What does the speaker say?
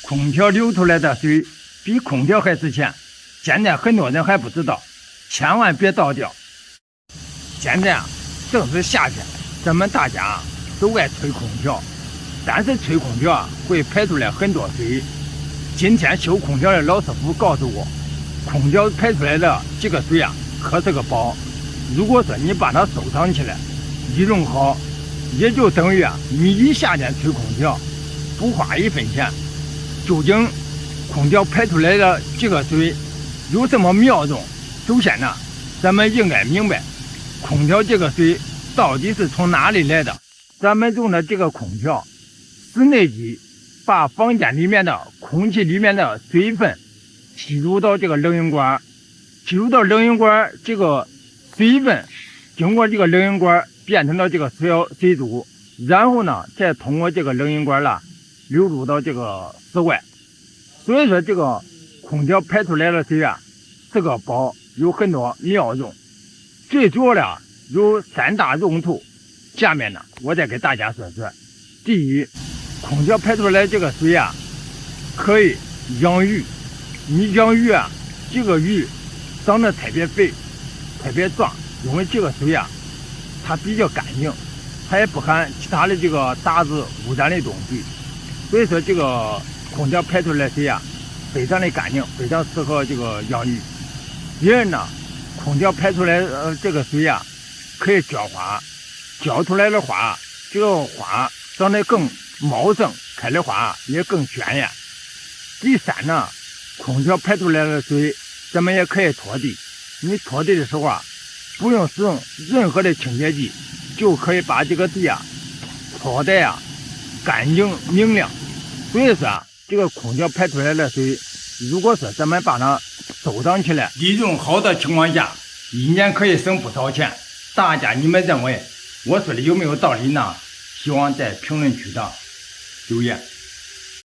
空调流出来的水比空调还值钱，现在很多人还不知道，千万别倒掉。现在正是夏天，咱们大家都爱吹空调，但是吹空调会排出来很多水。今天修空调的老师傅告诉我，空调排出来的这个水可是个宝。如果说你把它收藏起来，利用好，也就等于你一夏天吹空调不花1分钱。究竟空调排出来的这个水有什么妙用？首先呢，咱们应该明白空调这个水到底是从哪里来的。咱们用的这个空调，室内机把房间里面的空气里面的水分吸入到这个冷饮管，吸入到冷饮管，这个水分经过这个冷饮管变成了这个水珠，然后呢再通过这个冷饮管流入到这个室外。所以说这个空调排出来的水是个宝，有很多妙用。最主要的有3大用途，下面呢我再给大家说说。第一，空调排出来这个水可以养鱼。你养鱼这个鱼长得特别肥特别壮，因为这个水它比较干净，它也不含其他的这个杂质污染的东西，所以说这个空调排出来的水非常的干净，非常适合这个养鱼。第二呢，空调排出来这个水可以浇花，浇出来的花，这个花长得更茂盛，开的花也更鲜艳。第三呢，空调排出来的水咱们也可以拖地，你拖地的时候不用使用任何的清洁剂，就可以把这个地拖得干净明亮。所以说这个空调排出来的水，如果说咱们把它收藏起来，利用好的情况下，1年可以省不少钱。大家你们认为我说的有没有道理呢？希望在评论区上留言。